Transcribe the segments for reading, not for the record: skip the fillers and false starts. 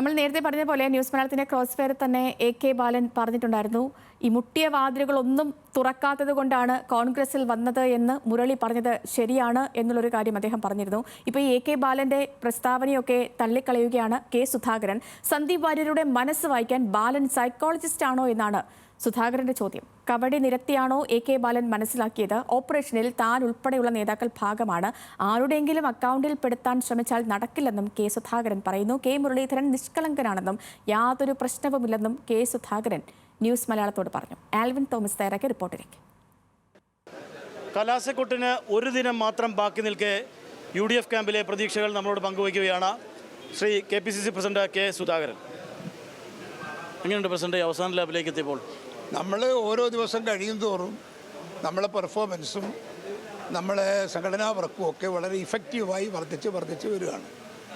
നമ്മൾ നേരത്തെ പറഞ്ഞ പോലെ ന്യൂസ് മലയാളത്തിന്റെ ക്രോസ് ഫെയർ തന്നെ AK ബാലൻ പറഞ്ഞിട്ടുണ്ടായിരുന്നു. ഈ മുട്ടിയ വാതിലുകളൊന്നും തുറക്കാത്തത് കൊണ്ടാണ് കോൺഗ്രസിൽ വന്നത് എന്ന് മുരളി പറഞ്ഞത് ശരിയാണ് എന്നുള്ളൊരു കാര്യം അദ്ദേഹം പറഞ്ഞിരുന്നു. ഇപ്പോൾ ഈ AK ബാലന്റെ പ്രസ്താവനയൊക്കെ തള്ളിക്കളയുകയാണ് കെ സുധാകരൻ. സന്ദീപ് വാര്യരുടെ മനസ്സ് വായിക്കാൻ ബാലൻ സൈക്കോളജിസ്റ്റ് ആണോ എന്നാണ് സുധാകരന്റെ ചോദ്യം. കബഡി നിരത്തിയാണോ AK ബാലൻ മനസ്സിലാക്കിയത്? ഓപ്പറേഷനിൽ താൻ ഉൾപ്പെടെയുള്ള നേതാക്കൾ ഭാഗമാണ്. ആരുടെയെങ്കിലും അക്കൗണ്ടിൽ പെടുത്താൻ ശ്രമിച്ചാൽ നടക്കില്ലെന്നും കെ സുധാകരൻ പറയുന്നു. കെ മുരളീധരൻ നിഷ്കളങ്കനാണെന്നും യാതൊരു പ്രശ്നവുമില്ലെന്നും കെ സുധാകരൻ ന്യൂസ് മലയാളത്തോട് പറഞ്ഞു. ആൽവിൻ തോമസ് തയ്യാറാക്കിയ റിപ്പോർട്ടിലേക്ക്. കലാശക്കൊട്ടിന് ഒരു ദിനം മാത്രം ബാക്കി നിൽക്കെ UDF ക്യാമ്പിലെ പ്രതീക്ഷകൾ നമ്മളോട് പങ്കുവയ്ക്കുകയാണ് Shri KPCC president K Sudhakaran. എങ്ങനെയുണ്ട് പ്രസിഡന്റ് അവസാന ലാബിലേക്ക് എത്തിയപ്പോൾ? നമ്മൾ ഓരോ ദിവസം കഴിയും തോറും നമ്മളെ പെർഫോമൻസും നമ്മളെ സംഘടനാ വർക്കും ഒക്കെ വളരെ ഇഫക്റ്റീവായി വർദ്ധിച്ച് വരികയാണ്.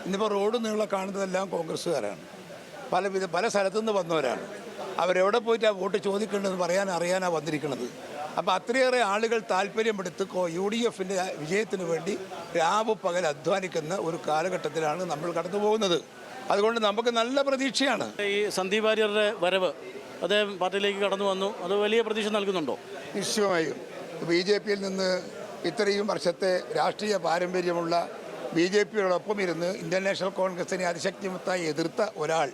ഇന്നിപ്പോൾ റോഡ് നീളെ കാണുന്നതെല്ലാം കോൺഗ്രസ്സുകാരാണ്. പല സ്ഥലത്തു നിന്ന് വന്നവരാണ്. അവരെവിടെ പോയിട്ട് ആ വോട്ട് ചോദിക്കേണ്ടതെന്ന് അറിയാനാണ് വന്നിരിക്കുന്നത്. അപ്പോൾ അത്രയേറെ ആളുകൾ താല്പര്യമെടുത്ത് UDFിൻ്റെ വിജയത്തിന് വേണ്ടി രാവ് പകൽ അധ്വാനിക്കുന്ന ഒരു കാലഘട്ടത്തിലാണ് നമ്മൾ കടന്നു പോകുന്നത്. അതുകൊണ്ട് നമുക്ക് നല്ല പ്രതീക്ഷയാണ്. ഈ സന്ദീപ് വാര്യരുടെ വരവ് അദ്ദേഹം പാർട്ടിയിലേക്ക് കടന്നു വന്നു, അത് വലിയ പ്രതീക്ഷ നൽകുന്നുണ്ടോ? നിശ്ചയമായും BJPയിൽ നിന്ന് ഇത്രയും വർഷത്തെ രാഷ്ട്രീയ പാരമ്പര്യമുള്ള BJPയോടൊപ്പം ഇരുന്ന് ഇന്ത്യൻ നാഷണൽ കോൺഗ്രസിനെ അതിശക്തിമത്തായി എതിർത്ത ഒരാൾ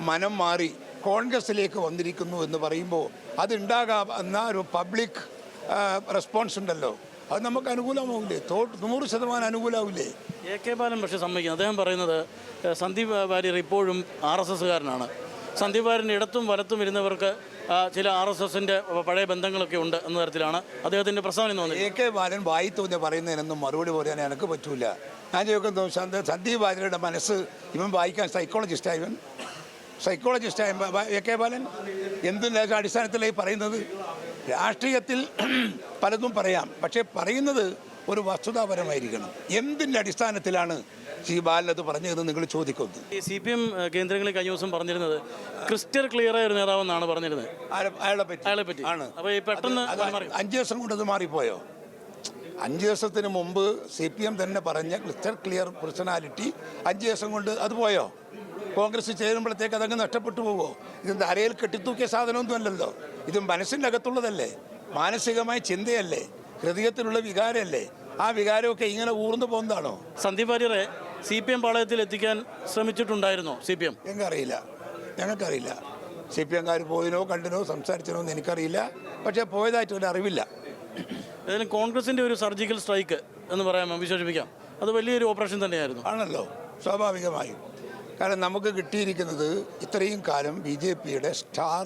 മനം മാറി കോൺഗ്രസിലേക്ക് വന്നിരിക്കുന്നു എന്ന് പറയുമ്പോൾ അതുണ്ടാകാവുന്ന ഒരു പബ്ലിക് റെസ്പോൺസ് ഉണ്ടല്ലോ, അത് നമുക്ക് അനുകൂലമാവില്ലേ? 100% അനുകൂലമാവില്ലേ? AK ബാലൻ പക്ഷേ സമ്മതിക്കുന്നു. അദ്ദേഹം പറയുന്നത് സന്ദീപ് വാര്യർ ഇപ്പോഴും RSSകാരനാണ്. സന്ദീപ് വാര്യൻ്റെ ഇടത്തും വലത്തും ഇരുന്നവർക്ക് ചില RSSൻ്റെ പഴയ ബന്ധങ്ങളൊക്കെ ഉണ്ട് എന്ന തരത്തിലാണ് അദ്ദേഹത്തിൻ്റെ പ്രസ്താവന എന്ന് തോന്നുന്നത്. AK ബാലൻ വായി തോന്നിയ പറയുന്നതിനൊന്നും മറുപടി പറയാൻ എനിക്ക് പറ്റൂല. ഞാൻ ചോദിക്കുന്നു, സന്ദീപ് വാര്യരുടെ മനസ്സ് ഇവൻ വായിക്കാൻ സൈക്കോളജിസ്റ്റായ AK ബാലൻ എന്തിൻ്റെ അടിസ്ഥാനത്തിലായി പറയുന്നത്? രാഷ്ട്രീയത്തിൽ പലതും പറയാം, പക്ഷേ പറയുന്നത് ഒരു വസ്തുതാപരമായിരിക്കണം. എന്തിൻ്റെ അടിസ്ഥാനത്തിലാണ് ശ്രീ ബാലൻ അത് പറഞ്ഞതെന്ന് നിങ്ങൾ ചോദിക്കുന്നത്? ഈ CPM കേന്ദ്രങ്ങളിൽ കഴിഞ്ഞ ദിവസം പറഞ്ഞിരുന്നത് ക്രിസ്റ്റൽ ക്ലിയറായ ഒരു നേതാവെന്നാണ് പറഞ്ഞിരുന്നത്. അയാളെ പറ്റി ആണ്. അപ്പോൾ ഈ പെട്ടെന്ന് 5 ദിവസം കൊണ്ട് അത് മാറിപ്പോയോ? 5 ദിവസത്തിന് മുമ്പ് CPM തന്നെ പറഞ്ഞ ക്രിസ്റ്റൽ ക്ലിയർ പേഴ്സണാലിറ്റി 5 ദിവസം കൊണ്ട് അത് പോയോ? കോൺഗ്രസ് ചേരുമ്പോഴത്തേക്ക് അതങ്ങ് നഷ്ടപ്പെട്ടു പോവോ? ഇത് അരയിൽ കെട്ടിത്തൂക്കിയ സാധനമൊന്നും അല്ലല്ലോ. ഇത് മനസ്സിൻ്റെ അകത്തുള്ളതല്ലേ, മാനസികമായ ചിന്തയല്ലേ, ഹൃദയത്തിലുള്ള വികാരമല്ലേ? ആ വികാരമൊക്കെ ഇങ്ങനെ ഊർന്നു പോകുന്നതാണോ? സന്ദീപ് വാര്യരെ CPM പാളയത്തിൽ എത്തിക്കാൻ ശ്രമിച്ചിട്ടുണ്ടായിരുന്നോ CPM? ഞങ്ങൾക്കറിയില്ല. CPMകാർ പോയിനോ കണ്ടിനോ സംസാരിച്ചനോ എന്ന് എനിക്കറിയില്ല. പക്ഷേ പോയതായിട്ടൊരു അറിവില്ല. ഏതായാലും കോൺഗ്രസിൻ്റെ ഒരു സർജിക്കൽ സ്ട്രൈക്ക് എന്ന് പറയാൻ വിശേഷിപ്പിക്കാം. അത് വലിയൊരു ഓപ്പറേഷൻ തന്നെയായിരുന്നു. ആണല്ലോ, സ്വാഭാവികമായും. കാരണം നമുക്ക് കിട്ടിയിരിക്കുന്നത് ഇത്രയും കാലം BJPയുടെ സ്റ്റാർ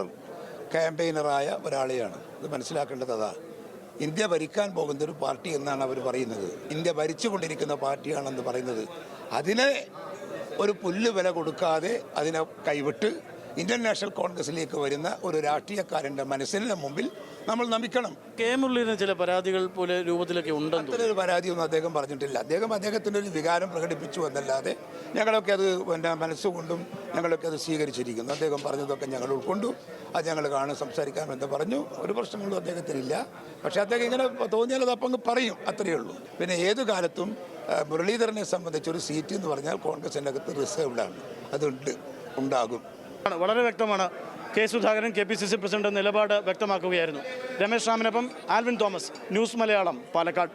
ക്യാമ്പയിനറായ ഒരാളെയാണ്. ഇത് മനസ്സിലാക്കേണ്ടത് അതാ. ഇന്ത്യ ഭരിക്കാൻ പോകുന്ന ഒരു പാർട്ടി എന്നാണ് അവർ പറയുന്നത്. ഇന്ത്യ ഭരിച്ചുകൊണ്ടിരിക്കുന്ന പാർട്ടിയാണെന്ന് പറയുന്നത്. അതിനെ ഒരു പുല്ല് വില കൊടുക്കാതെ അതിനെ കൈവിട്ട് ഇന്ത്യൻ നാഷണൽ കോൺഗ്രസിലേക്ക് വരുന്ന ഒരു രാഷ്ട്രീയക്കാരൻ്റെ മനസ്സിൻ്റെ മുമ്പിൽ നമ്മൾ നമിക്കണം. കെ മുരളീധരന് ചില പരാതികൾ പോലെ രൂപത്തിലൊക്കെ ഉണ്ടെന്ന്. അത്തരൊരു പരാതിയൊന്നും അദ്ദേഹം പറഞ്ഞിട്ടില്ല. അദ്ദേഹത്തിൻ്റെ ഒരു വികാരം പ്രകടിപ്പിച്ചു എന്നല്ലാതെ ഞങ്ങളൊക്കെ അത് മനസ്സുകൊണ്ടും ഞങ്ങളൊക്കെ അത് സ്വീകരിച്ചിരിക്കുന്നു. അദ്ദേഹം പറഞ്ഞതൊക്കെ ഞങ്ങൾ ഉൾക്കൊണ്ടു. അത് ഞങ്ങൾ കാണും, സംസാരിക്കാമെന്ന് പറഞ്ഞു. ഒരു പ്രശ്നങ്ങളും അദ്ദേഹത്തിനില്ല. പക്ഷേ അദ്ദേഹം ഇങ്ങനെ തോന്നിയാൽ അത് അപ്പം അങ്ങ് പറയും, അത്രയേ ഉള്ളൂ. പിന്നെ ഏതു കാലത്തും മുരളീധരനെ സംബന്ധിച്ചൊരു സീറ്റ് എന്ന് പറഞ്ഞാൽ കോൺഗ്രസിൻ്റെ അകത്ത് റിസർവ്ഡാണ്. അതുണ്ട്, ഉണ്ടാകും. വളരെ വ്യക്തമാണ്. കെ സുധാകരൻ KPCC പ്രസിഡന്റ് നിലപാട് വ്യക്തമാക്കുകയായിരുന്നു. രമേശ് രാമനൊപ്പം ആൽവിൻ തോമസ്, ന്യൂസ് മലയാളം, പാലക്കാട്.